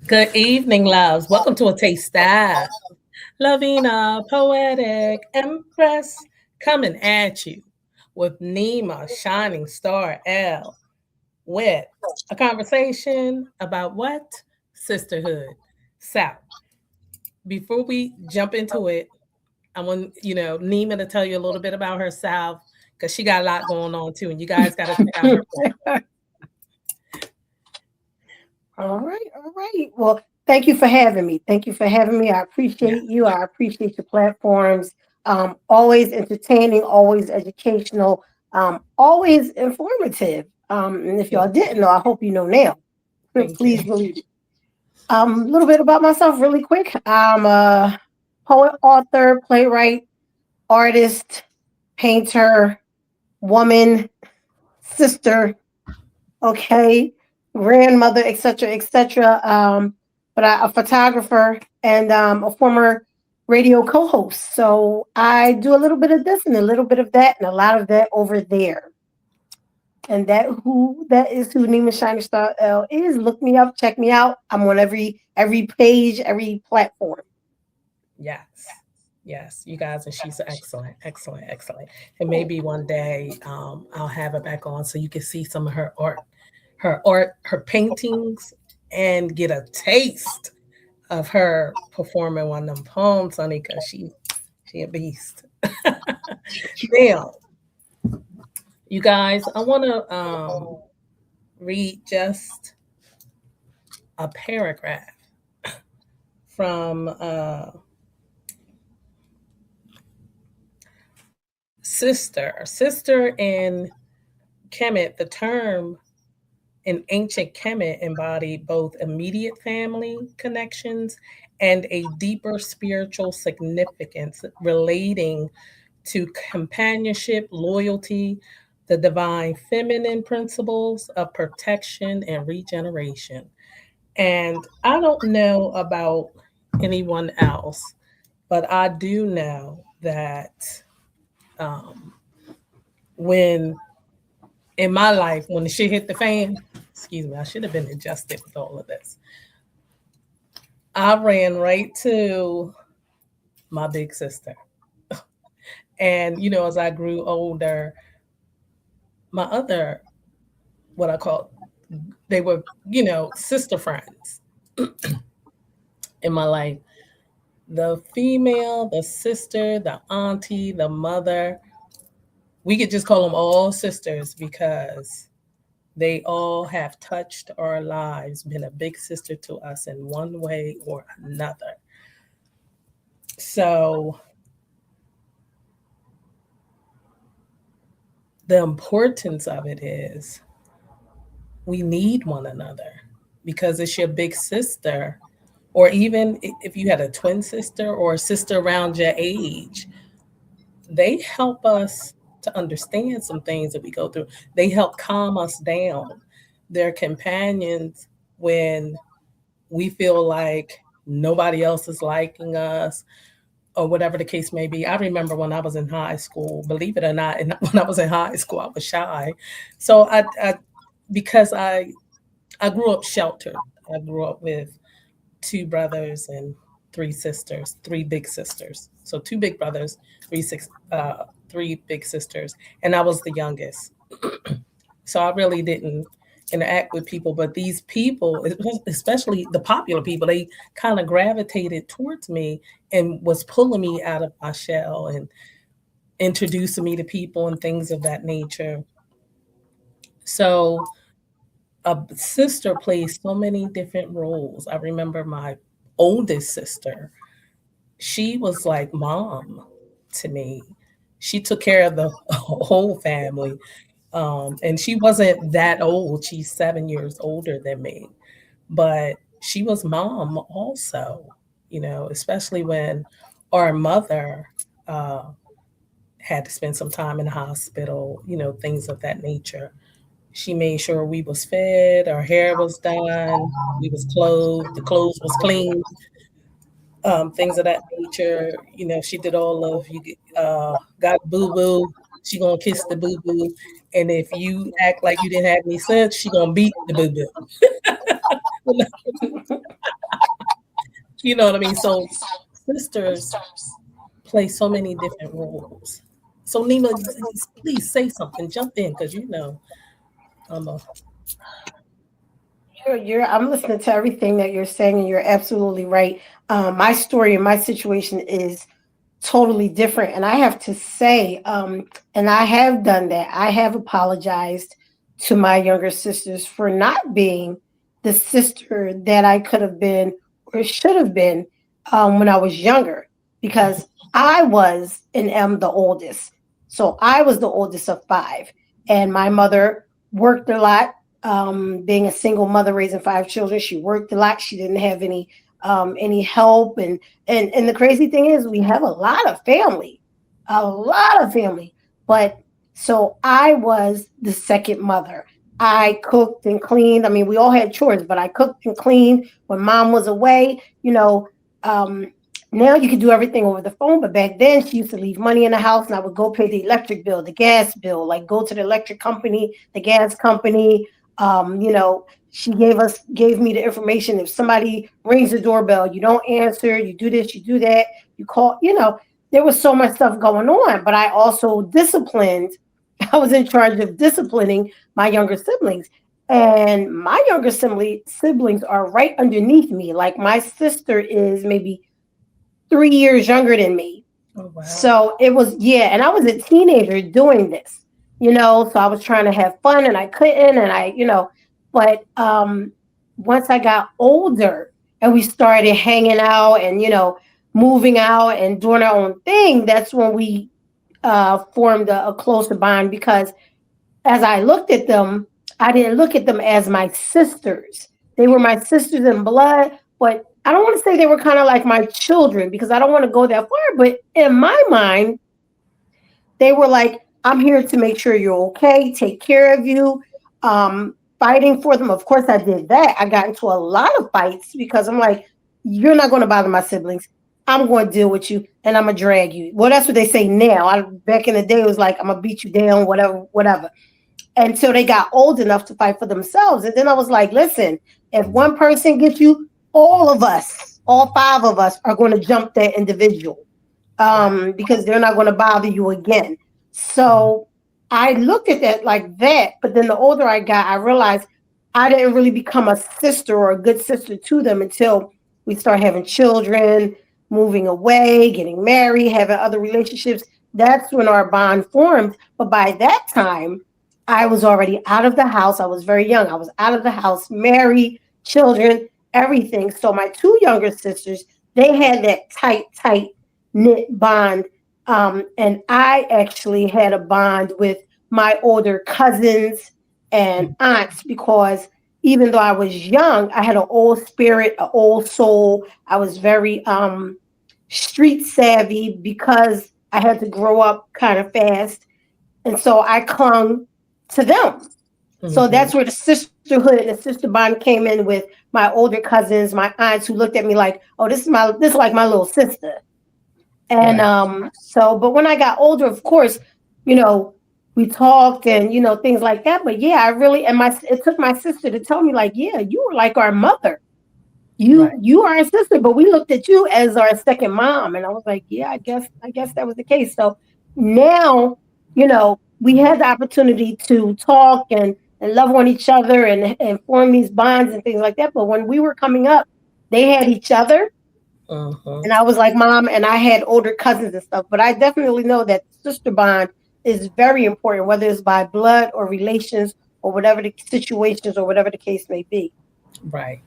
Good evening, loves. Welcome to a taste of Lavina, Poetic, Empress, coming at you with Nima, Shiningstar-El, with a conversation about what? Sisterhood. So, before we jump into it, I want Nima to tell you a little bit about herself because she got a lot going on too, and you guys got to check out her platform. All right, all right. Well, thank you for having me. Thank you for having me. I Yeah, appreciate you. I appreciate your platforms. Always entertaining, always educational, always informative. And if y'all thank you. didn't know, I hope you know now. Thank you. Please believe it. A little bit about myself, really quick. I'm a poet, author, playwright, artist, painter, woman, sister, okay, grandmother, etc., etc. But a photographer and a former radio co-host. So I do a little bit of this and a little bit of that and a lot of that over there. And that is who Nima Shiningstar-El is. Look me up, check me out. I'm on every page, every platform. Yes. Yes, you guys, and she's excellent, excellent, excellent. And maybe one day I'll have her back on so you can see some of her paintings, and get a taste of her performing one of them poems, honey, because she a beast. Now, you guys, I want to read just a paragraph from Sister in Kemet. The term in ancient Kemet embodied both immediate family connections and a deeper spiritual significance relating to companionship, loyalty, the divine feminine principles of protection and regeneration. And I don't know about anyone else, but I do know that um, when in my life, when the shit hit the fan, excuse me, I should have been adjusted with all of this. I ran right to my big sister. And, as I grew older, my other, what I call, they were, sister friends in my life. The female, the sister, the auntie, the mother, we could just call them all sisters because they all have touched our lives, been a big sister to us in one way or another. So the importance of it is we need one another because it's your big sister, or even if you had a twin sister or a sister around your age, they help us to understand some things that we go through. They help calm us down. They're companions when we feel like nobody else is liking us or whatever the case may be. I remember when I was in high school, believe it or not, and when I was in high school, I was shy. So because I grew up sheltered. I grew up with two brothers and three sisters, three big sisters. So two big brothers, three big sisters, and I was the youngest. So I really didn't interact with people, but these people, especially the popular people, they kind of gravitated towards me and was pulling me out of my shell and introducing me to people and things of that nature. So a sister plays so many different roles. I remember my oldest sister, she was like mom to me. She took care of the whole family. And she wasn't that old. She's 7 years older than me, but she was mom also, especially when our mother uh, had to spend some time in the hospital, things of that nature. She made sure we was fed, our hair was done, we was clothed, the clothes was clean, things of that nature. She did all of you. Got boo boo, she gonna kiss the boo boo, and if you act like you didn't have any sense, she gonna beat the boo boo. You know what I mean? So sisters play so many different roles. So Nima, please say something. Jump in because you know I'm a I'm listening to everything that you're saying, and you're absolutely right. My story and my situation is totally different. And I have to say, and I have done that. I have apologized to my younger sisters for not being the sister that I could have been or should have been when I was younger, because I was and am the oldest. So I was the oldest of five, and my mother worked a lot. Being a single mother raising five children, she worked a lot. She didn't have any help, and the crazy thing is, we have a lot of family. But so I was the second mother. I cooked and cleaned. I mean, we all had chores, but I cooked and cleaned when mom was away. Um, now you can do everything over the phone, but back then she used to leave money in the house, and I would go pay the electric bill, the gas bill, like go to the electric company, the gas company. She gave me the information. If somebody rings the doorbell, you don't answer, you do this, you do that, you call, there was so much stuff going on. But I also disciplined, I was in charge of disciplining my younger siblings. And my younger siblings are right underneath me. Like my sister is maybe 3 years younger than me. oh wow. So it was, yeah, and I was a teenager doing this, so I was trying to have fun and I couldn't, and but once I got older and we started hanging out and, moving out and doing our own thing, that's when we formed a closer bond, because as I looked at them, I didn't look at them as my sisters. They were my sisters in blood, but I don't want to say they were kind of like my children, because I don't want to go that far. But in my mind, they were like, I'm here to make sure you're okay, take care of you, fighting for them. Of course, I did that. I got into a lot of fights because I'm like, you're not going to bother my siblings. I'm going to deal with you and I'm going to drag you. Well, that's what they say now. Back in the day, it was like, I'm going to beat you down, whatever, whatever, until they got old enough to fight for themselves. And then I was like, listen, if one person gets you, all of us, all five of us are going to jump that individual, Wow. because they're not going to bother you again. So I looked at that like that. But then the older I got, I realized I didn't really become a sister or a good sister to them until we start having children, moving away, getting married, having other relationships. That's when our bond formed. But by that time, I was already out of the house. I was very young. I was out of the house, married, children, everything. So my two younger sisters, they had that tight knit bond. And I actually had a bond with my older cousins and aunts, because even though I was young, I had an old spirit, an old soul. I was very street savvy because I had to grow up kind of fast. And so I clung to them. So Mm-hmm. that's where the sisterhood and the sister bond came in, with my older cousins, my aunts, who looked at me like, oh, this is like my little sister. And Right. but when I got older, of course, you know, we talked and things like that. But yeah, I really, and my it took my sister to tell me, like, yeah, you were like our mother. Right. You are our sister, but we looked at you as our second mom. And I was like, yeah, I guess that was the case. So now, we had the opportunity to talk and love on each other and form these bonds and things like that. But when we were coming up, they had each other, Mm-hmm. and I was like mom, and I had older cousins and stuff. But I definitely know that sister bond is very important, whether it's by blood or relations or whatever the situations or whatever the case may be. Right.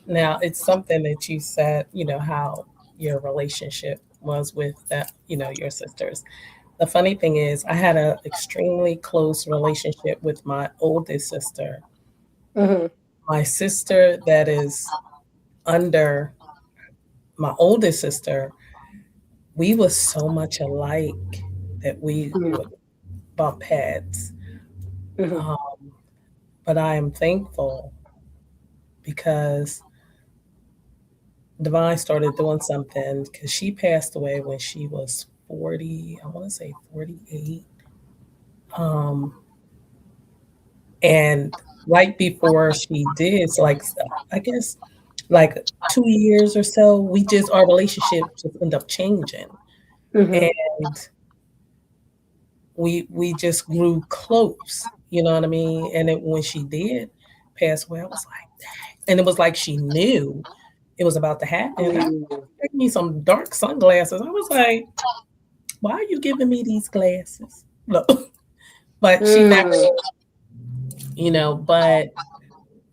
Now it's something that you said, how your relationship was with that, your sisters. The funny thing is I had an extremely close relationship with my oldest sister. Hmm. My sister that is under my oldest sister, we were so much alike that we would bump heads. Hmm. Um, but I am thankful because Divine started doing something because she passed away when she was 40, I want to say 48. Um, and right before she did, so like, I guess like 2 years or so, we just our relationship just ended up changing, Mhm. and we just grew close. You know what I mean? And when she did pass away, I was like, and it was like she knew it was about to happen. I Mm. gave me some dark sunglasses. I was like, why are you giving me these glasses? No, but she never, Mm. but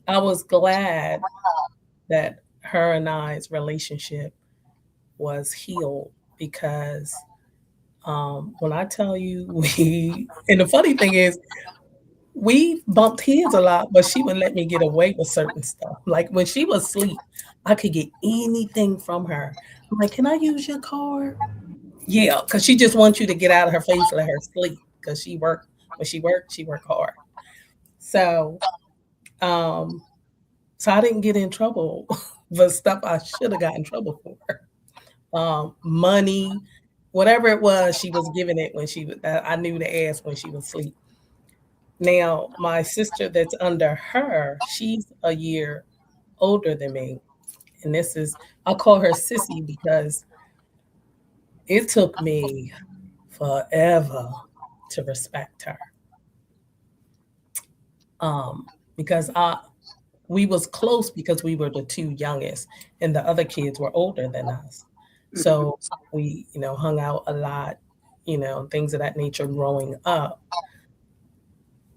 I was glad that her and I's relationship was healed because when I tell you and the funny thing is, we bumped heads a lot, but she would let me get away with certain stuff. Like when she was asleep, I could get anything from her. I'm like, can I use your car? Yeah, because she just wants you to get out of her face, let her sleep. Because she worked hard. So, um, so I didn't get in trouble for stuff I should have got in trouble for. Money, whatever it was, she was giving it when I knew to ask when she was asleep. Now, my sister that's under her, she's a year older than me. And I call her Sissy because it took me forever to respect her. Because we was close because we were the two youngest and the other kids were older than us. Mhm. So we, hung out a lot, things of that nature growing up.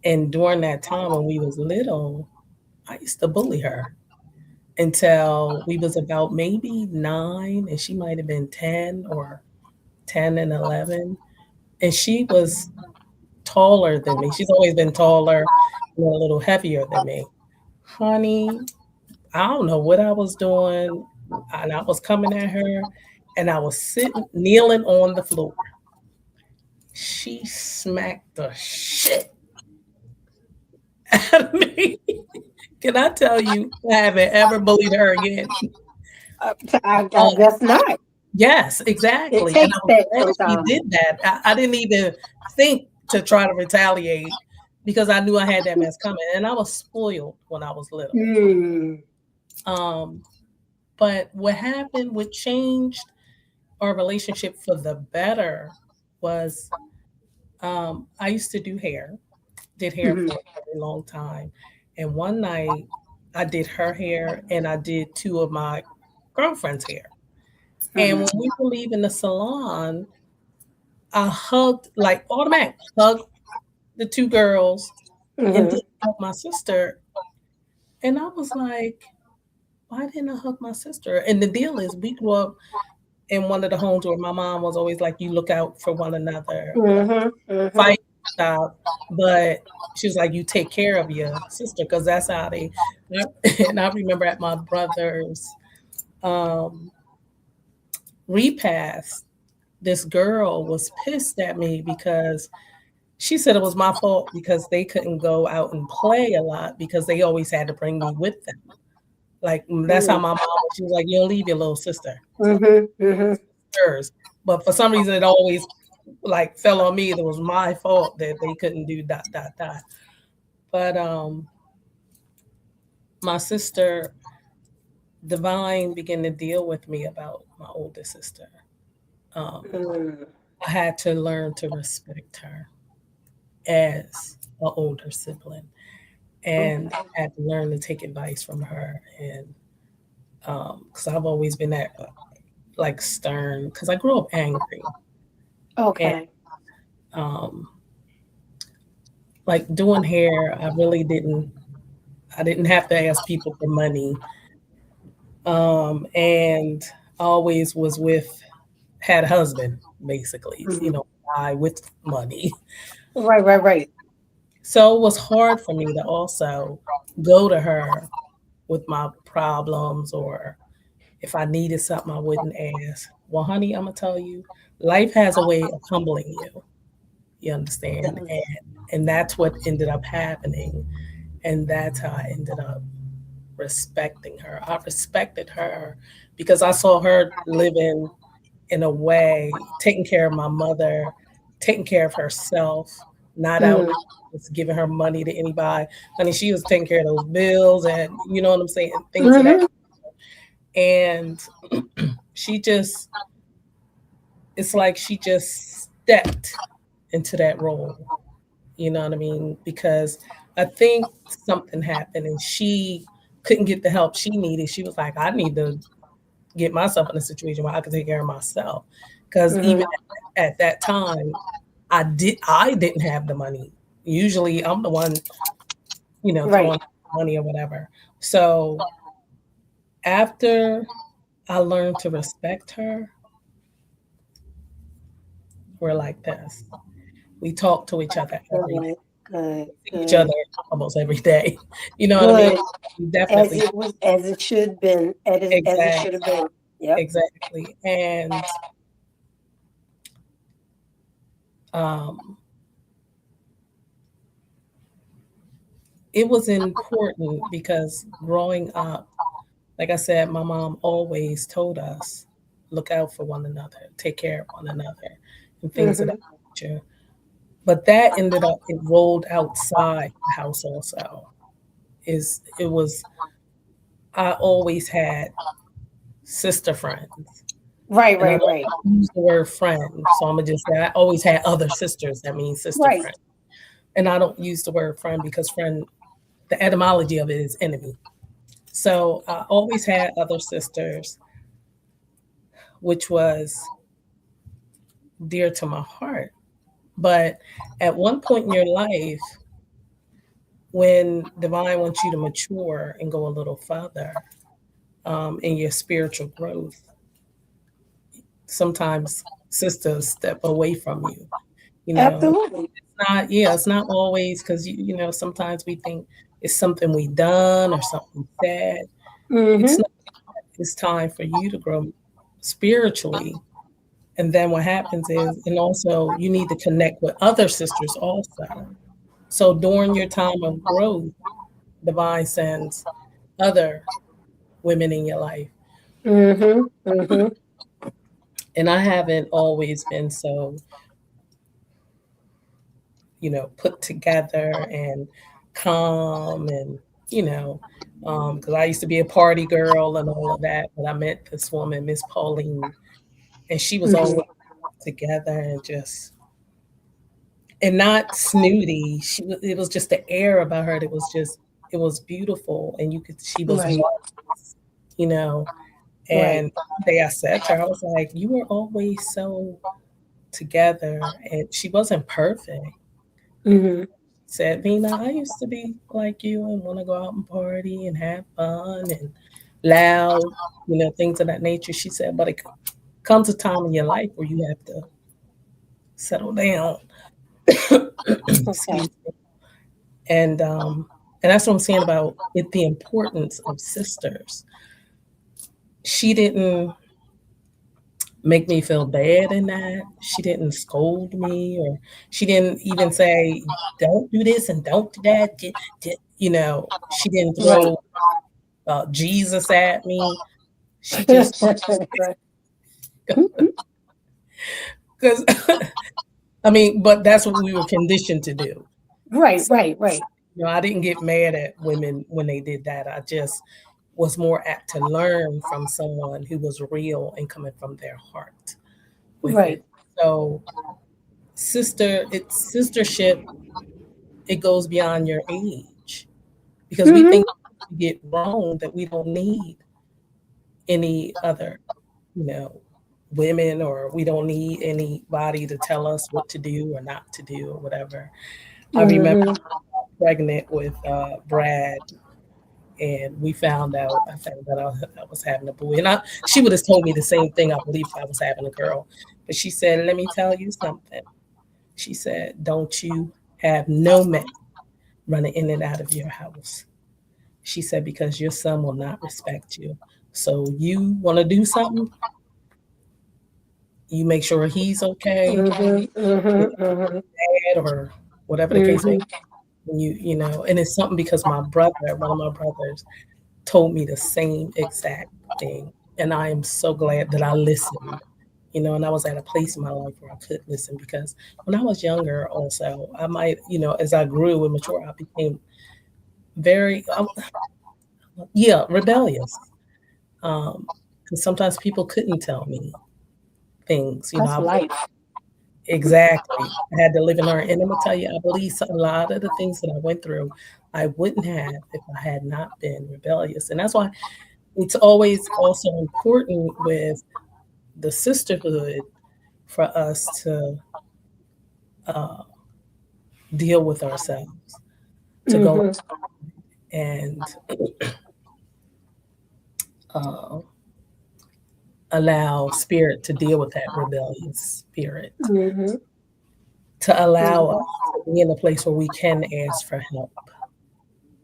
And during that time when we was little, I used to bully her until we was about maybe 9 and she might have been 10 or 10 and 11. And she was taller than me. She's always been taller and a little heavier than me. Honey, I don't know what I was doing. And I was coming at her and I was kneeling on the floor. She smacked the shit out of me. Can I tell you, I haven't ever bullied her again. I Um, guess not. yes, It exactly. And I takes was that glad she sometimes. did that. I didn't even think to try to retaliate because I knew I had that mess coming. And I was spoiled when I was little. Mm. Um, but what changed our relationship for the better was I used to do hair, did hair Mhm. for a very long time. And one night I did her hair and I did two of my girlfriend's hair. And Mhm. when we were leaving the salon, I hugged, like automatic, hugged the two girls and Mhm. didn't hug my sister. And I was like, why didn't I hug my sister? And the deal is, we grew up in one of the homes where my mom was always like, you look out for one another, Mhm. Mhm. fight, stop. But she was like, you take care of your sister because that's how they. And I remember at my brother's um, repast, this girl was pissed at me because she said it was my fault because they couldn't go out and play a lot because they always had to bring me with them. Like that's how Mhm. my mom was. She was like, "You don't leave your little sister, Mhm. Mhm. hers." But for some reason, it always like fell on me. It was my fault that they couldn't do dot dot dot. But my sister Divine began to deal with me about my older sister. Um, Mm. I had to learn to respect her as an older sibling, and Okay. had to learn to take advice from her. And because I've always been that like stern, because I grew up angry, and Okay. um, like doing hair, I didn't have to ask people for money, and I always was had a husband basically, Mhm. guy with money. Right. Right. Right. So it was hard for me to also go to her with my problems, or if I needed something, I wouldn't ask. Well, honey, I'm gonna tell you, life has a way of humbling you. You understand? And that's what ended up happening. And that's how I ended up respecting her. I respected her because I saw her living in a way, taking care of my mother, taking care of herself, not out Mm. just giving her money to anybody. I mean, she was taking care of those bills and you know what I'm saying, things of that. Mhm. And she just, it's like she just stepped into that role. You know what I mean? Because I think something happened and she couldn't get the help she needed. She was like, I need to get myself in a situation where I can take care of myself. Because even Mhm. at that time, I didn't have the money. Usually I'm the one, Right. throwing money or whatever. So after I learned to respect her, we're like this. We talk to each other every day, Good. Good. see each Good. other almost every day. You know what I mean? Good. We As definitely it was, as it should been, as it exactly should have been. Yep. exactly. And um it was important because growing up, like I said, my mom always told us, look out for one another, take care of one another, and things of that Mhm. nature. But that ended up, it rolled outside the house also. It was, I always had sister friends. Right. And I Right. don't Right. use the word friend, so I'm gonna just say I always had other sisters. That means sister Right. friend. And I don't use the word friend because friend, the etymology of it is enemy. So I always had other sisters, which was dear to my heart. But at one point in your life, when divine wants you to mature and go a little further in your spiritual growth, sometimes sisters step away from you. You know, Absolutely. it's not, yeah, it's not always because, sometimes we think it's something we done or something sad. It's Mhm. not, it's time for you to grow spiritually. And then what happens is, and also you need to connect with other sisters also. So during your time of growth, divine sends other women in your life. Mhm. Mhm. And I haven't always been so, put together and calm and, because I used to be a party girl and all of that. But I met this woman, Miss Pauline, and she was Mhm. always together and just, and not snooty. It was just the air about her that was just, it was beautiful. And she was Right. wise, you know. Right. And one day I said to her, I was like, you were always so together. And she wasn't perfect. Mhm. Said, Vina, I used to be like you and want to go out and party and have fun and loud, things of that nature. She said, but it comes a time in your life where you have to settle down. Okay. Excuse me. And that's what I'm saying about it, the importance of sisters. She didn't make me feel bad in that. She didn't scold me, or she didn't even say, don't do this and don't do that. She didn't Right. throw Jesus at me. She just, Right. because, I mean, but that's what we were conditioned to do. Right. So, Right. Right. I didn't get mad at women when they did that. I just was more apt to learn from someone who was real and coming from their heart with Right. it. So, it's sistership, it goes beyond your age because we Mhm. think we get grown that we don't need any other, you know, women, or we don't need anybody to tell us what to do or not to do or whatever. I remember Mhm. pregnant with Brad, and we found out. I found out I was having a boy, and she would have told me the same thing. I believe if I was having a girl, but she said, "Let me tell you something." She said, "Don't you have no men running in and out of your house." She said, "Because your son will not respect you. So you want to do something, you make sure he's okay, Mhm. Mhm. with Mhm. dad or whatever the case may Mhm. be. And and it's something because one of my brothers, told me the same exact thing. And I am so glad that I listened, and I was at a place in my life where I could listen because when I was younger, also, I might, as I grew and matured, I became very, yeah, rebellious. Because sometimes people couldn't tell me things. That's life. Exactly. I had to live and learn. And I'm gonna tell you, I believe a lot of the things that I went through, I wouldn't have if I had not been rebellious. And that's why it's always also important with the sisterhood for us to uh, deal with ourselves, to go Mhm. and uh, allow spirit to deal with that rebellious spirit, Mhm. to allow us Mhm. to be in a place where we can ask for help.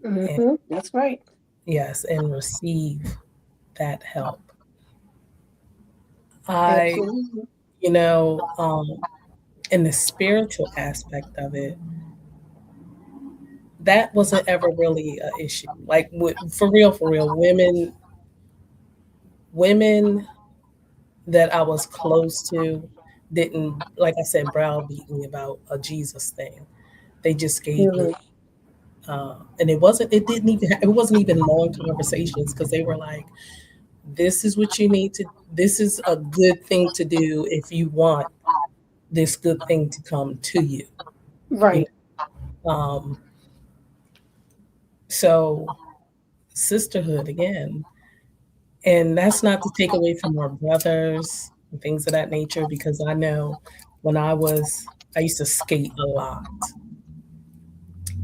And Mhm. That's right. yes, and receive that help. I, Absolutely. you know, in the spiritual aspect of it, that wasn't ever really an issue. Like for real, women that I was close to didn't, like I said, browbeat me about a Jesus thing. They just gave me, Mhm. and it wasn't even long conversations because they were like, "This is what you need to. This is a good thing to do if you want this good thing to come to you." You Right. know? So sisterhood again, and that's not to take away from our brothers and things of that nature because I know when I used to skate a lot,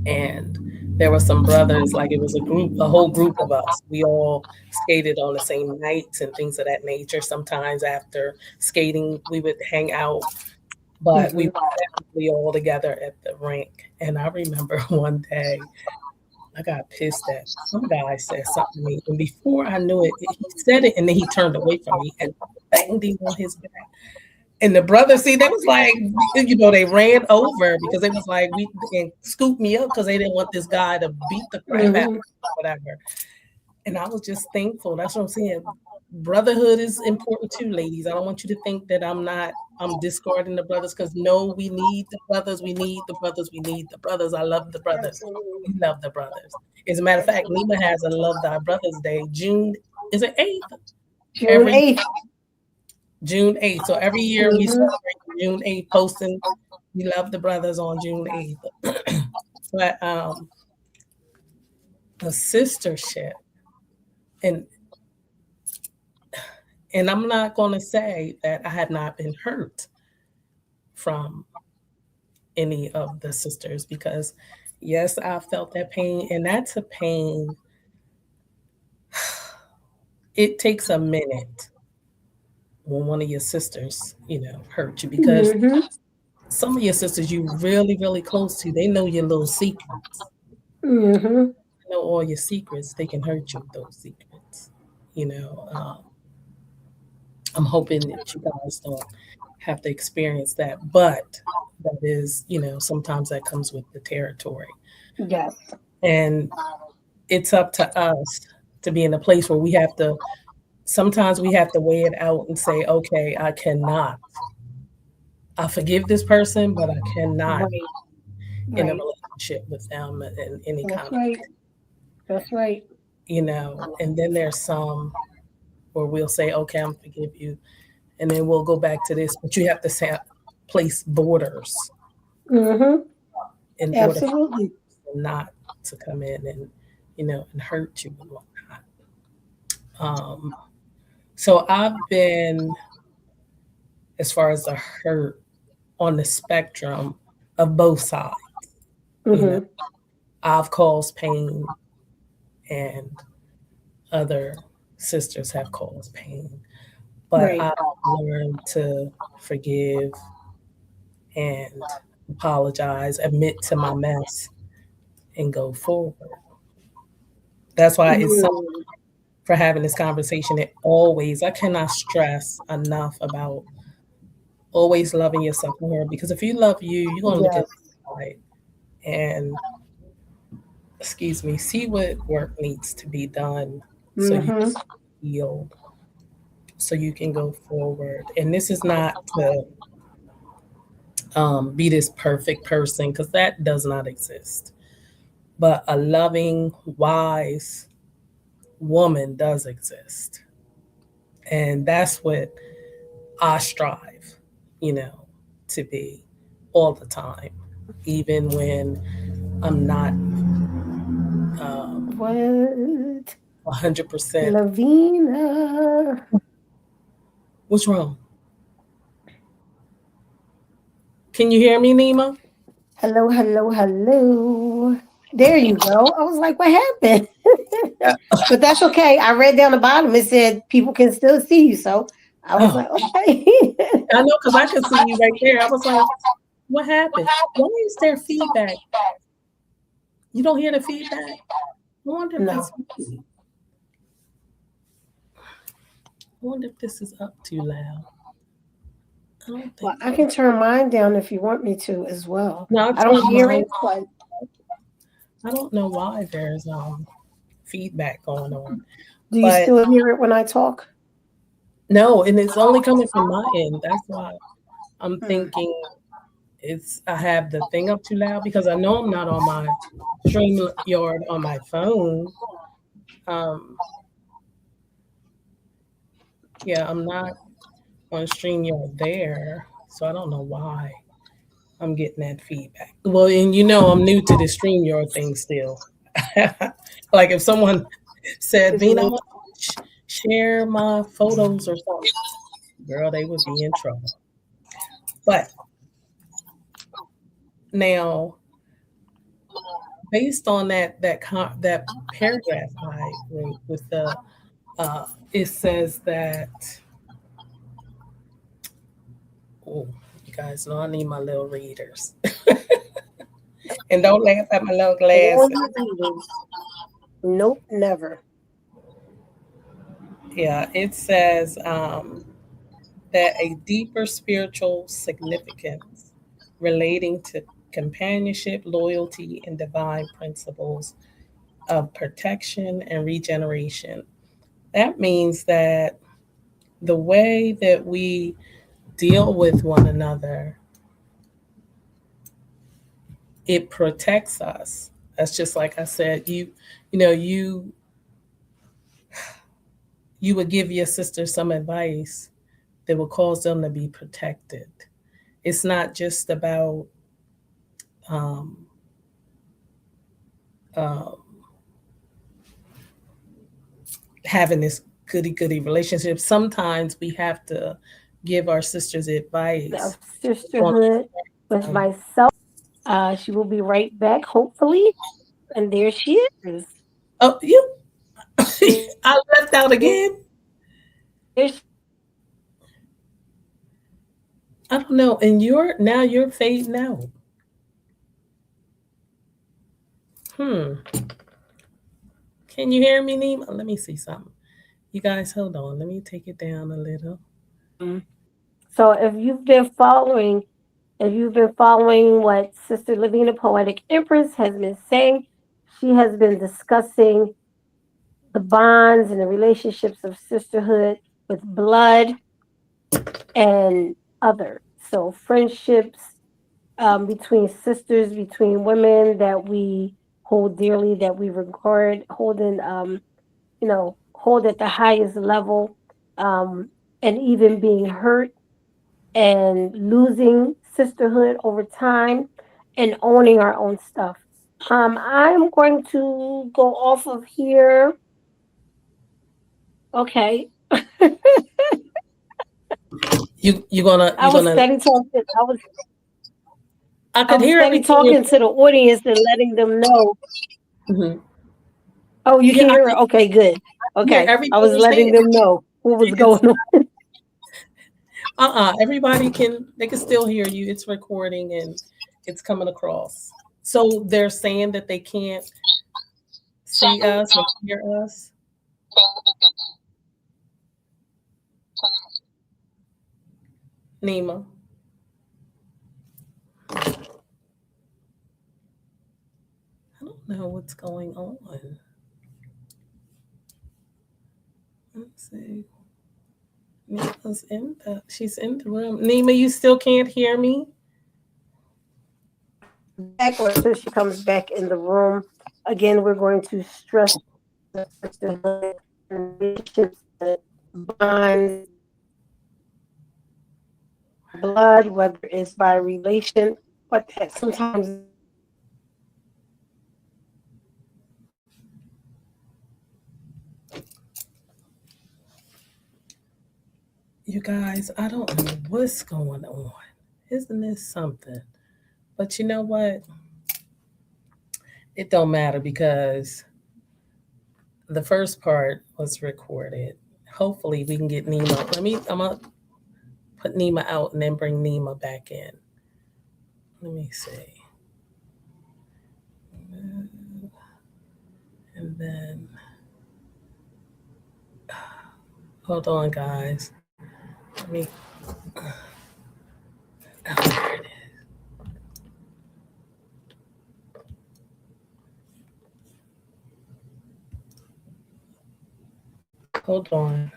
and there were some brothers, like it was a whole group of us. We all skated on the same nights and things of that nature. Sometimes after skating, we would hang out, but we Mhm. were definitely all together at the rink. And I remember one day I got pissed at some guy said something to me, and before I knew it, he said it, and then he turned away from me and banged him on his back. And the brothers, see, they was like, they ran over because they was like, we and scooped me up because they didn't want this guy to beat the crap out of Mhm. me, whatever. And I was just thankful. That's what I'm saying. Brotherhood is important too, ladies. I don't want you to think that I'm discarding the brothers because no, we need the brothers. We need the brothers. We need the brothers. I love the brothers. Absolutely. We love the brothers. As a matter of fact, Nima has a Love Thy Brothers Day. June is it 8th? June Every 8th. June 8th. So every year we Mhm. celebrate June 8th, posting we love the brothers on June 8th. But the sistership, and I'm not gonna say that I have not been hurt from any of the sisters because yes, I felt that pain, and that's a pain. It takes a minute when one of your sisters, hurt you because Mhm. some of your sisters you really, really close to, they know your little secrets. Mhm. They know all your secrets. They can hurt you with those secrets. You know, I'm hoping that you guys don't have to experience that, but that is, sometimes that comes with the territory. Yes. And it's up to us to be in a place where sometimes we have to weigh it out and say, okay, I forgive this person, but I cannot Right. in a Right. relationship with them in any That's kind of, right. That's right. and then there's some where we'll say, okay, I'm forgive you. And then we'll go back to this, but you have to place borders Mhm. in order for Absolutely. them not to come in and, and hurt you and whatnot. Um, so I've been, as far as the hurt, on the spectrum of both sides. You know, Mhm. I've caused pain and other sisters have caused pain, but Right. I've learned to forgive and apologize, admit to my mess, and go forward. That's why it's something Mhm. for having this conversation. I cannot stress enough about always loving yourself more because if you love you, you're going to look at Yes. inside and, excuse me, see what work needs to be done so you Mhm. can heal, so you can go forward. And this is not to be this perfect person because that does not exist. But a loving, wise woman does exist. And that's what I strive, you know, to be all the time, even when I'm not What? 100%. Lavina. What's wrong? Can you hear me, Nima? Hello, hello, hello. There you go. I was like, what happened? But that's okay. I read down the bottom. It said people can still see you. So I was Oh, like, okay. I know because I could see you right there. I was like, what happened? Why is there feedback? You don't hear the feedback? I wonder if No. it's me. I wonder if this is up too loud. I don't think Well, I so. can turn mine down if you want me to as well. No, I I don't turned hear mine. it, but I don't know why there's feedback going on. do you But still hear it when I talk? no, and it's only coming from my end. That's why I'm Hmm. thinking it's I have the thing up too loud because I know I'm not on my stream yard on my phone. Um, yeah, I'm not on StreamYard there, so I don't know why I'm getting that feedback. Well, and you know I'm new to the StreamYard thing still. Like if someone said, Excuse Vina, I me. want to share my photos or something, girl, they would be in trouble. But now, based on that paragraph I wrote with the, uh, it says that, oh, you guys know I need my little readers, and don't laugh at my little I don't glasses. want you readers. Nope, never. Yeah, it says that a deeper spiritual significance relating to companionship, loyalty, and divine principles of protection and regeneration. That means that the way that we deal with one another, it protects us. That's just like I said, you know, you would give your sister some advice that would cause them to be protected. It's not just about um, uh, having this goody goody relationship. Sometimes we have to give our sisters advice Of on sisterhood with um, myself. She will be right back, hopefully. And there she is. oh you There, I left out again. there she I don't know. And you're fading out. Hmm. Can you hear me, Nima? Let me see something. You guys, hold on. Let me take it down a little. So if you've been following what Sister Lavina Poetic Empress has been saying, she has been discussing the bonds and the relationships of sisterhood with blood and others. So friendships between sisters, between women that we hold dearly, that we regard, hold at the highest level, um, and even being hurt and losing sisterhood over time and owning our own stuff. I'm going to go off of here. Okay. You gonna I I could was hear steady everything you're talking to the audience and letting them know. saying. Hmm. Oh, you Yeah, can I hear could it. Okay, good. hear Okay. I everything was you're letting saying. them know what was You can going on. everybody they can still hear you. It's recording and it's coming across. So they're saying that they can't see us or hear us. Nima. I don't know what's going on. Let's see. She's in the room. Nima, you still can't hear me? Back or until she comes back in the room. Again, we're going to stress the sisterhood and relationships bonds, whether it's by blood, whether it's by relation, but that sometimes is You guys, I don't know what's going on. Isn't this something? But you know what? It don't matter because the first part was recorded. Hopefully we can get Nima. I'm gonna put Nima out and then bring Nima back in. Let me see. And then hold on guys. Let me oh, there it is. Hold on.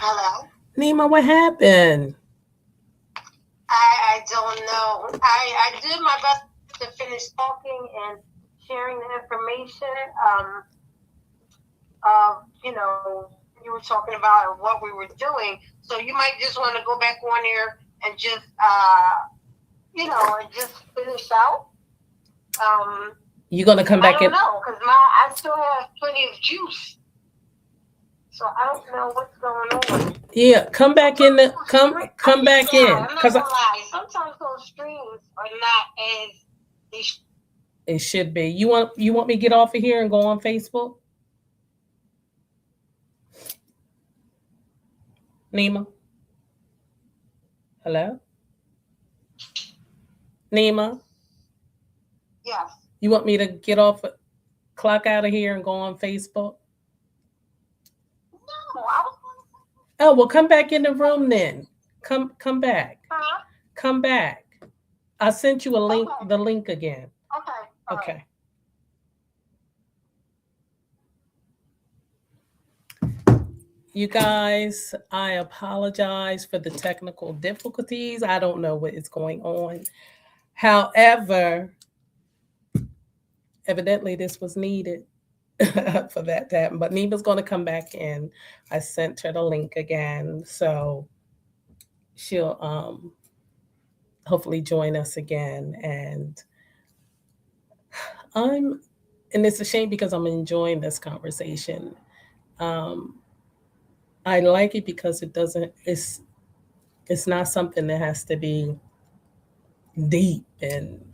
Hello. Nima, what happened? I don't know. I did my best to finish talking and sharing the information. You were talking about what we were doing. So you might just want to go back on there and just, and just finish out. You gonna come I back don't in? know because I still have plenty of juice. So I don't know what's going on. Yeah, come back in. Come back in. I'm not Cause gonna lie. Sometimes those streams are not as they it should be. You want me to get off of here and go on Facebook? Nima? Hello? Nima? Yes. You want me to get off, clock out of here and go on Facebook? No, I was going to Oh, well, come back in the room then. Come back. huh? Come back. I sent you a link, Okay. the link again. Okay. All right. Okay. You guys, I apologize for the technical difficulties. I don't know what is going on. However, evidently this was needed for that to happen. But Nima's going to come back in. I sent her the link again. So she'll hopefully join us again. I'm, and it's a shame because I'm enjoying this conversation. Um, I like it because it doesn't, it's not something that has to be deep and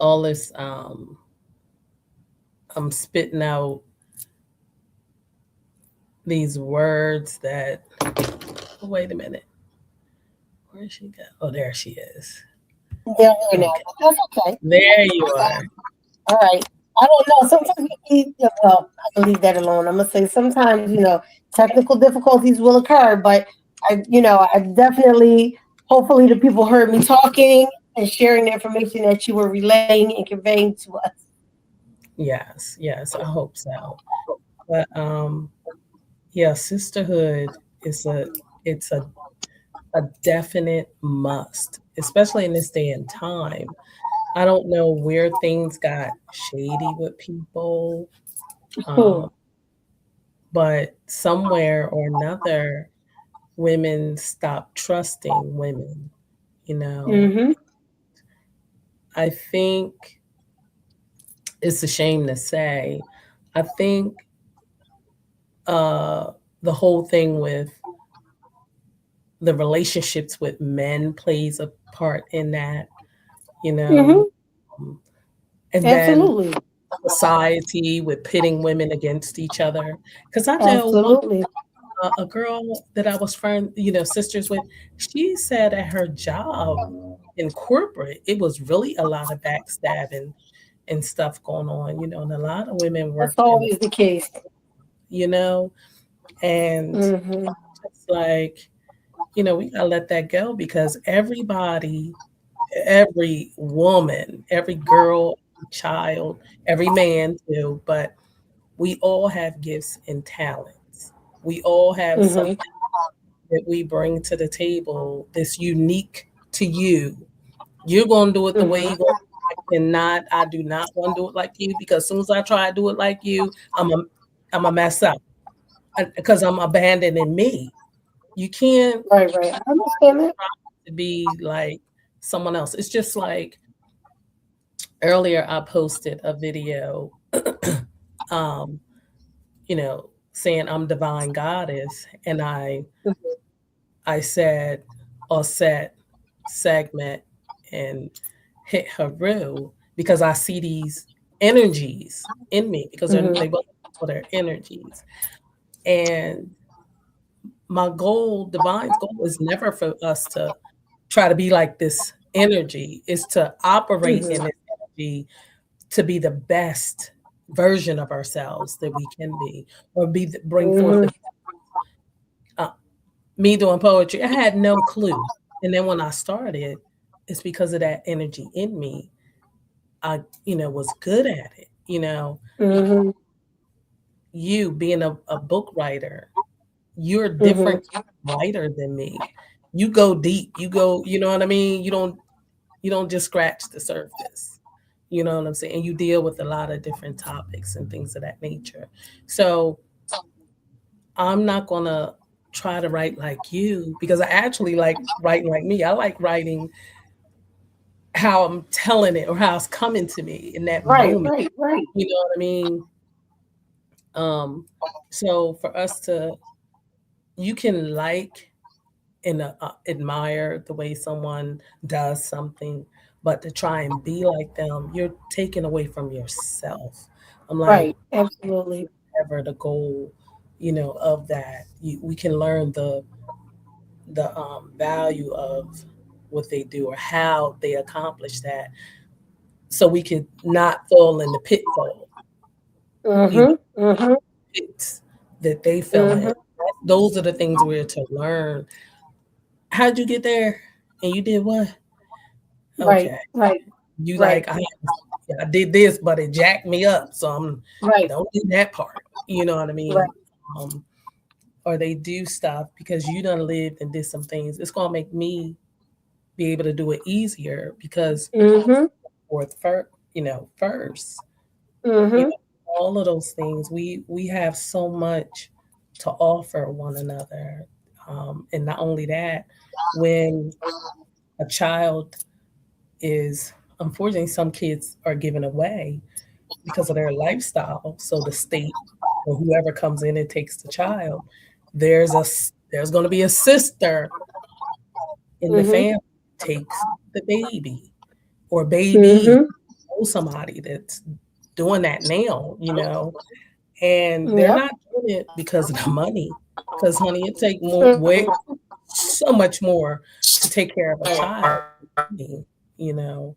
all this I'm spitting out these words that wait a minute. Where'd she go? Oh, there she is. there right now. Okay. But that's okay. There you Okay. are. All right. I don't know. Sometimes well, I can leave that alone. I'm gonna say sometimes, technical difficulties will occur, but I definitely, hopefully, the people heard me talking and sharing the information that you were relaying and conveying to us. Yes, I hope so. But yeah, sisterhood is a definite must, especially in this day and time. I don't know where things got shady with people, Hmm. um, but somewhere or another, women stopped trusting women. You know, Mm-hmm. I think it's a shame to say. I think uh, the whole thing with the relationships with men plays a part in that, you know, Mm-hmm. um, and then Absolutely. society with pitting women against each other. Because I know Absolutely. a girl that I was sisters with, she said at her job in corporate, it was really a lot of backstabbing and stuff going on, and a lot of women That's worked in the, always the case. you know, and Mm-hmm. like, we gotta let that go because everybody, every woman, every girl, child, every man too, but we all have gifts and talents. We all have Mhm. something that we bring to the table that's unique to you. You're gonna do it the way Mhm. you go. I do not want to do it like you because as soon as I try to do it like you, I'm a mess up because I'm abandoning me. You can't Right, right. I understand that. be like someone else. It's just like earlier I posted a video, um, saying I'm divine goddess, and I said or said segment and hit Haru because I see these energies in me because Mhm. they both for their energies. And my goal, divine's goal, is never for us to try to be like this energy. Is to operate in Mhm. this energy to be the best version of ourselves that we can be, or bring forth Mhm. the uh, me doing poetry. I had no clue, and then when I started, it's because of that energy in me. I was good at it. Mhm. You being a book writer, you're a Mhm. different writer than me. You go deep. You go. You know what I mean. You don't just scratch the surface. You know what I'm saying? And you deal with a lot of different topics and things of that nature. So I'm not gonna try to write like you because I actually like writing like me. I like writing how I'm telling it or how it's coming to me in that Right, moment. right, right. You know what I mean? Um, so for us to, you can like and admire the way someone does something, but to try and be like them, you're taking away from yourself. I'm like, Right. Absolutely. ever the goal, of that. We can learn the value of what they do or how they accomplish that, so we could not fall in the pitfall, you know, Mhm. Mhm. pits that they fell in. Mhm. Those are the things we're to learn. How'd you get there? And you did what? Right, Okay. right, You right, like I did this, but it jacked me up. So I'm right, don't do that part. You know what I right. mean? Um, or they do stuff because you done lived and did some things. It's gonna make me be able to do it easier because Mhm. fourth first. You Mhm. know, all of those things. We have so much to offer one another. And not only that, when a child is, unfortunately, some kids are given away because of their lifestyle. So the state or whoever comes in and takes the child, there's going to be a sister in the Mhm. family takes the baby or baby Mhm. or somebody that's doing that now, and they're Yep. not doing it because of the money. Because honey, it take more way Mhm. so much more to take care of a child, you know.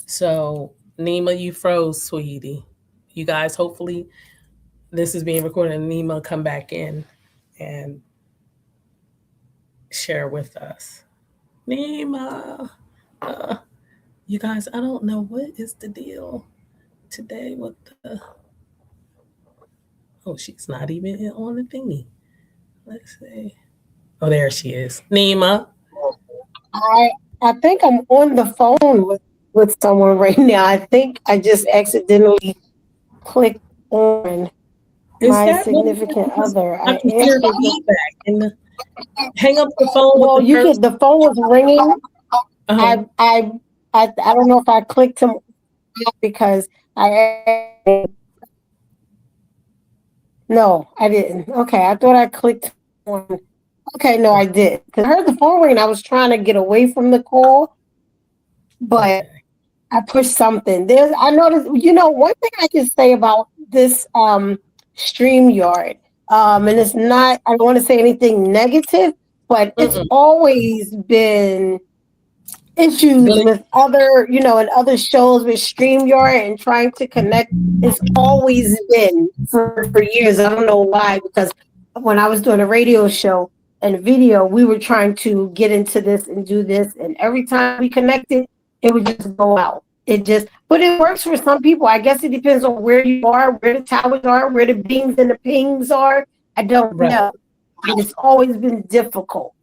So Nima, you froze, sweetie. You guys, hopefully this is being recorded and Nima come back in and share with us. Nima, uh, you guys, I don't know what is the deal today with the. Oh, she's not even on the thingy. Let's see. Oh, there she is. Nima, I I think I'm on the phone with someone right now. I think I just accidentally clicked on is my that what it is? significant Because other. I I can hear answered the feedback and hang up the phone with well. the You person. could the phone was ringing. Uh-huh. I I I don't know if I clicked him because I no I didn't. Okay, I thought I clicked on. Okay, no, I did because I heard the phone ring. And I was trying to get away from the call, but Okay. I pushed something. I noticed, one thing I can say about this StreamYard, and it's not, I don't want to say anything negative, but it's Mm-mm. always been issues Glee. with other, and other shows with StreamYard and trying to connect. It's always been for years. I don't know why, because when I was doing a radio show and a video, we were trying to get into this and do this, and every time we connected, it would just go out. But it works for some people. I guess it depends on where you are, where the towers are, where the beams and the pings are. I don't Right. know, but it's always been difficult.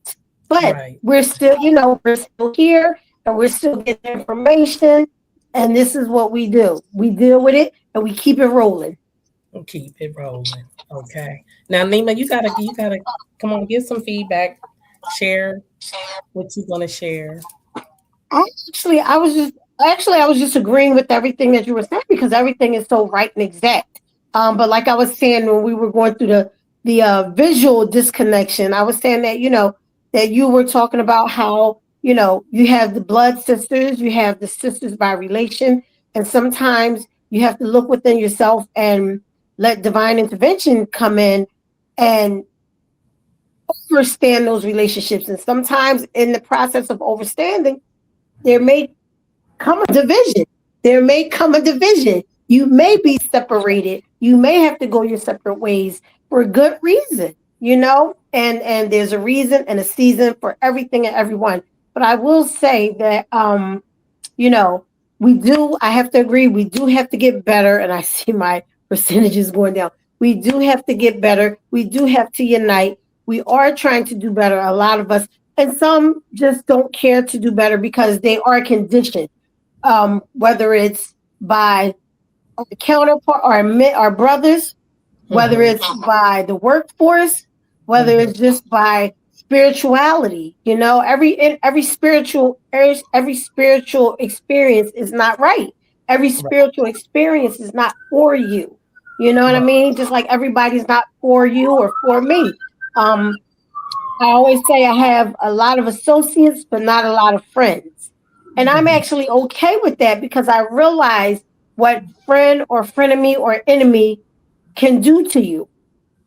But Right. we're still, we're still here, and we're still getting information, and this is what we do. We deal with it, and we keep it rolling. We'll keep it rolling. Okay. Now, Nima, you gotta come on, give some feedback. Share what you're gonna share. I actually, I was just I was just agreeing with everything that you were saying because everything is so right and exact. But like I was saying when we were going through the visual disconnection, I was saying that that you were talking about how you have the blood sisters, you have the sisters by relation, and sometimes you have to look within yourself and let divine intervention come in and understand those relationships. And sometimes in the process of understanding, there may come a division. There may come a division. You may be separated. You may have to go your separate ways for a good reason, and there's a reason and a season for everything and everyone. But I will say that you know, I have to agree, we do have to get better. And I see my percentages going down. We do have to get better. We do have to unite. We are trying to do better, a lot of us. And some just don't care to do better because they are conditioned, whether it's by our counterpart, our brothers, whether Mm-hmm. it's by the workforce, whether Mm-hmm. it's just by spirituality. Every spiritual experience is not right. Every Right. spiritual experience is not for you. You know what I Right. mean? Just like everybody's not for you or for me. Um, I always say I have a lot of associates, but not a lot of friends. And I'm Mm-hmm. actually okay with that because I realize what friend or frenemy or enemy can do to you.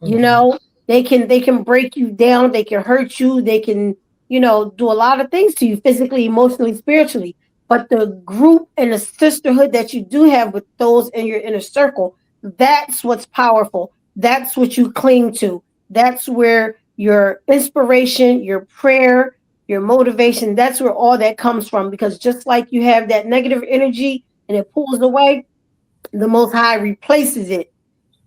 you Mm-hmm. know they can break you down, they can hurt you, they can do a lot of things to you physically, emotionally, spiritually. But the group and the sisterhood that you do have with those in your inner circle, that's what's powerful. That's what you cling to. That's where your inspiration, your prayer, your motivation, that's where all that comes from. Because just like you have that negative energy and it pulls away, the most high replaces it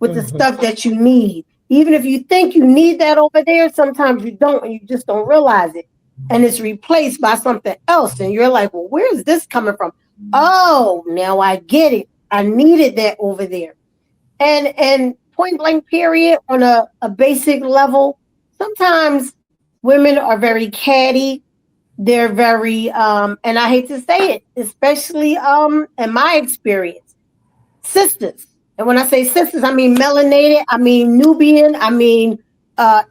with the Mm-hmm. stuff that you need. Even if you think you need that over there, sometimes you don't, and you just don't realize it. And it's replaced by something else. And you're like, well, where's this coming from? Oh, now I get it. I needed that over there. And point blank period, on a basic level, sometimes women are very catty. They're very and I hate to say it, especially in my experience, sisters. And when I say sisters, I mean melanated, I mean Nubian, I mean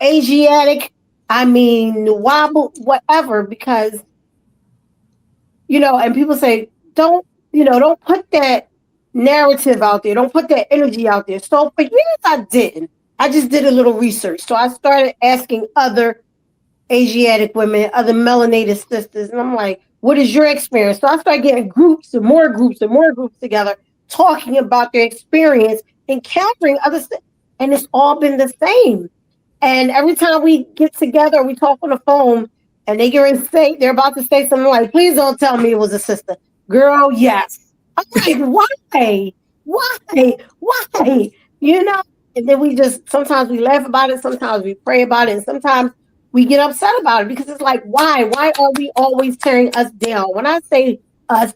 Asiatic, I mean Nuwabu, whatever, because, and people say, don't put that narrative out there. Don't put that energy out there. So for years I didn't. I just did a little research. So I started asking other Asiatic women, other melanated sisters. And I'm like, what is your experience? So I started getting groups and more groups and more groups together talking about their experience, encountering others. And it's all been the same. And every time we get together, we talk on the phone and they're about to say something like, please don't tell me it was a sister. Girl, yes. I'm like, why? Why? You know? And then sometimes we laugh about it, sometimes we pray about it, and sometimes we get upset about it because it's like, why? Why are we always tearing us down? When I say us,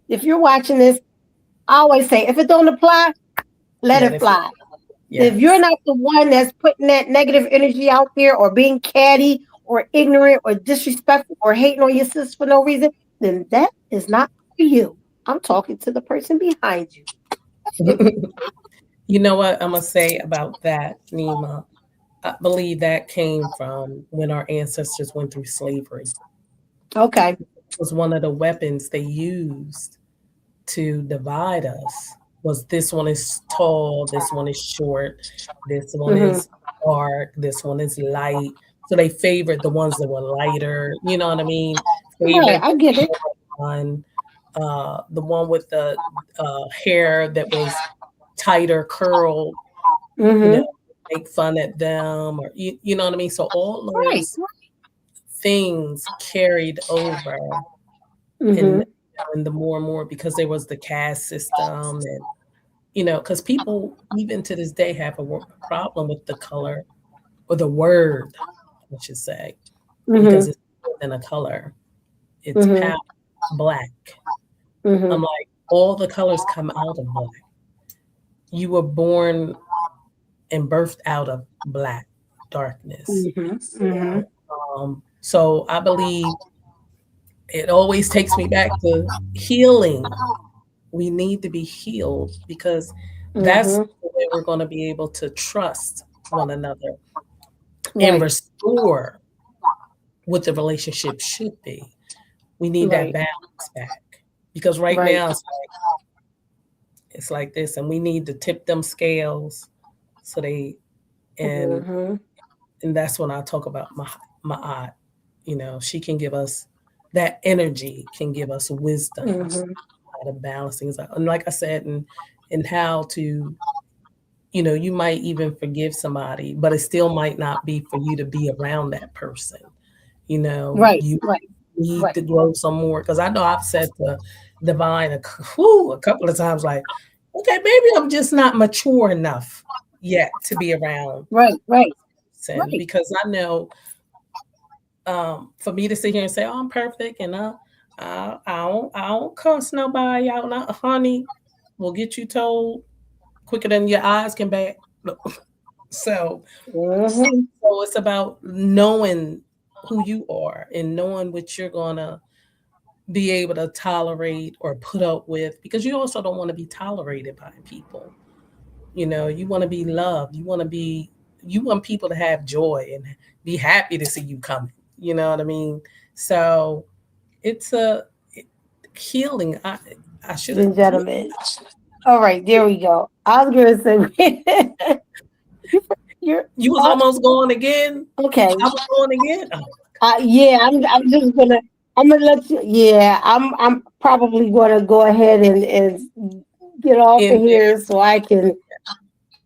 if you're watching this, I always say, if it don't apply, let Let it it fly. fly. If you're Yes. not the one that's putting that negative energy out there or being catty or ignorant or disrespectful or hating on your sis for no reason, then that is not for you. I'm talking to the person behind you. You know what I'm gonna say about that, Nima? I believe that came from when our ancestors went through slavery. Okay. It was one of the weapons they used to divide us. Was this one is tall, this one is short, this one Hmm. is dark, this one is light. So they favored the ones that were lighter. You know what I mean? Right. Favored I get it. one, the one with the hair that was tighter, curled, you know, Hmm. make fun at them, or you know what I mean? So all Right. those things carried over in Mm-hmm. in the more and more, because there was the caste system, and because people even to this day have a problem with the color, or the word, I should say, because Mm-hmm. it's more than a color. It's Mm-hmm. black. I'm Mm-hmm. like, all the colors come out of black. You were born and birthed out of black darkness. Mm-hmm. Mm-hmm. So I believe it always takes me back to healing. We need to be healed, because that's Mm-hmm. the way we're going to be able to trust one another and Right. restore what the relationship should be. We need that Right. balance back, because right Right. now it's like this, and we need to tip them scales, so they and Mm-hmm. and that's when I talk about my aunt. She can give us that energy, can give us wisdom, Mm-hmm. how to balance things out. And like I said, and how to, you might even forgive somebody, but it still might not be for you to be around that person. Right. You Right. need Right. to grow some more. Because I know I've said to Divine a couple of times, like, okay, maybe I'm just not mature enough yet to be around Right. Right. sin, Right. because I know, for me to sit here and say, "Oh, I'm perfect," and I don't cuss nobody out, not honey, will get you told quicker than your eyes can bat. So, Mm-hmm. so it's about knowing who you are and knowing what you're gonna be able to tolerate or put up with, because you also don't want to be tolerated by people. You want to be loved. You want people to have joy and be happy to see you coming. You know what I mean? So it's a healing. I should have. And gentlemen. All right, there we go. I was gonna say you, you're You was almost going again. okay. I was going again. Oh, Yeah, I'm just gonna. I'm gonna let you. Yeah, I'm probably gonna go ahead and get off in of there. here so I can.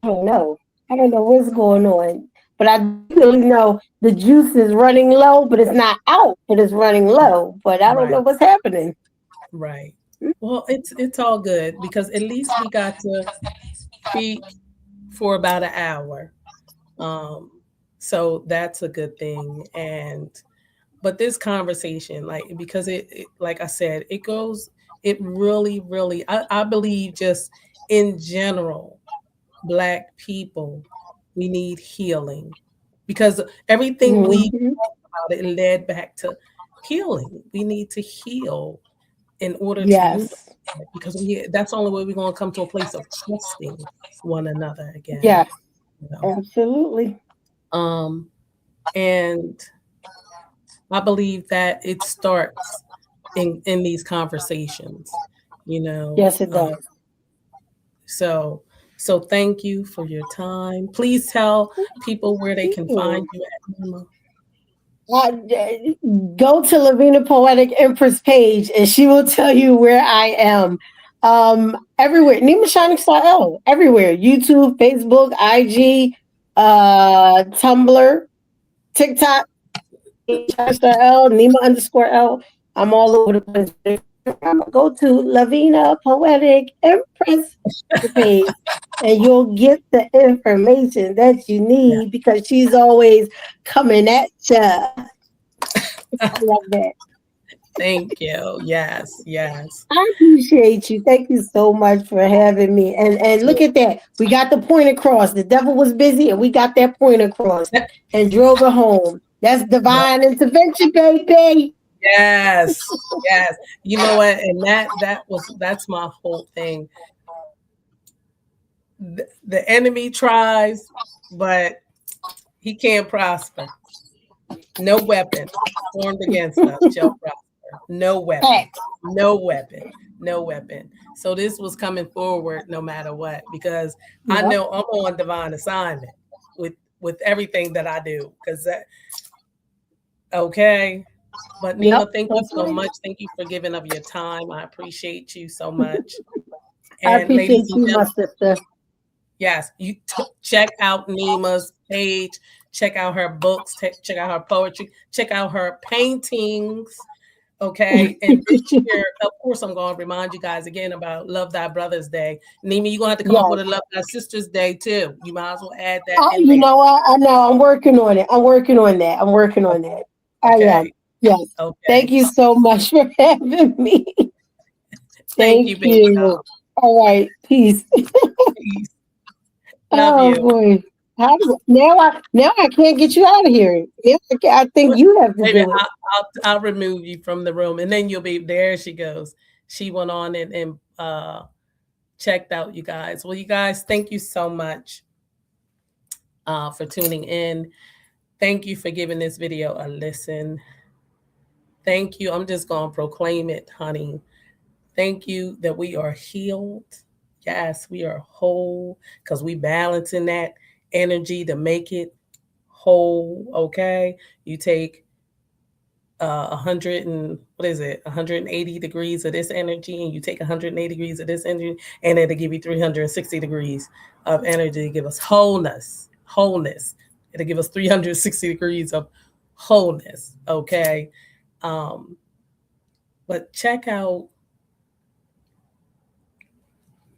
I don't know. I don't know what's going on, but I definitely know the juice is running low, but it's not out. But it's running low. But I don't know Right, what's happening. right. Well, it's all good, because at least we got to speak for about an hour. Um, so that's a good thing. And but this conversation, like, because like I said, it really, really, I believe, just in general, Black people, we need healing, because everything we Hmm. about it led back to healing. We need to heal in order to move Yes. ahead, because that's the only way we're going to come to a place of trusting one another again. Yes. You know? Absolutely. Um, and I believe that it starts in these conversations, you know. Yes, it does. So so thank you for your time. Please tell people where they can find Ooh. you at, Nima. Uh, Go to Lavina Poetic Empress page and she will tell you where I am. Everywhere. Nima Shiningstar-El. Everywhere. YouTube, Facebook, IG, Tumblr, TikTok, Shiningstar-El, Nima_L. I'm all over the place. Go to Lavina Poetic Empress page and you'll get the information that you Yeah. need because she's always coming at you. I love that. Thank you. Yes, yes. I appreciate you. Thank you so much for having me. And look at that. We got the point across. The devil was busy and we got that point across and drove it home. That's divine intervention, baby. Yes, yes. You know what? And that's my whole thing. The enemy tries, but he can't prosper. No weapon formed against us shall prosper. No weapon. Facts. No weapon. No weapon. So this was coming forward no matter what, because I Yep. know I'm on divine assignment with everything that I do. Because okay. But Yep. Nima, thank you That's so right. much. Thank you for giving up your time. I appreciate you so much. I And ladies appreciate and you, my gentlemen, sister. yes, check out Nima's page, check out her books, check out her poetry, check out her paintings. Okay. And this year, of course, I'm going to remind you guys again about Love Thy Brothers Day. Nima, you're going to have to come up Yes. with a Love Thy Sisters Day too. You might as well add that in You there. know what? I know. I'm working on it. I'm working on that. I'm working on that. I am. Okay. Yes. Thank Okay. you so much for having me. Thank you, Thank baby you. doll. All right. Peace. Peace. Love Oh you. boy. Now I can't get you out of here. Now I think you have to Maybe do it. I'll remove you from the room, and then you'll be there. She goes. She went on and checked out you guys. Well, you guys, thank you so much for tuning in. Thank you for giving this video a listen. Thank you. I'm just gonna proclaim it, honey. Thank you that we are healed. Yes, we are whole because we balancing that energy to make it whole. Okay, you take 100 and what is it 180 degrees of this energy, and you take 180 degrees of this energy, and it'll give you 360 degrees of energy to give us wholeness. It'll give us 360 degrees of wholeness. Okay. um but check out,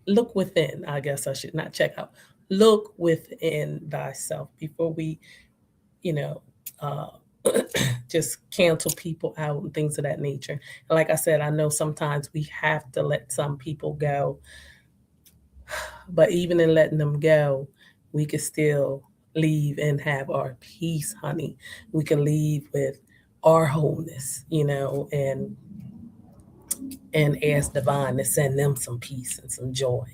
look within. I guess I should not check out, look within thyself before we, you know, uh, just cancel people out and things of that nature. And like I said, I know sometimes we have to let some people go, but even in letting them go, we can still leave and have our peace, honey. We can leave with our wholeness, and ask divine to send them some peace and some joy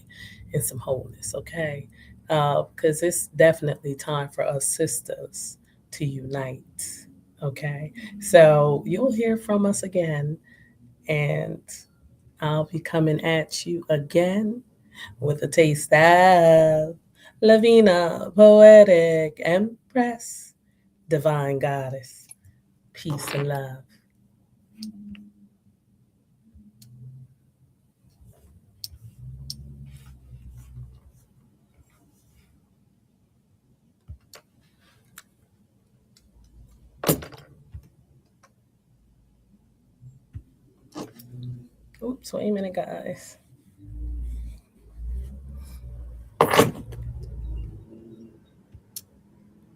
and some wholeness. Okay. Because it's definitely time for us sisters to unite. Okay. So you'll hear from us again, and I'll be coming at you again with a taste of Lavina, Poetic, Empress, Divine Goddess. Peace and love. Oops, wait a minute, guys.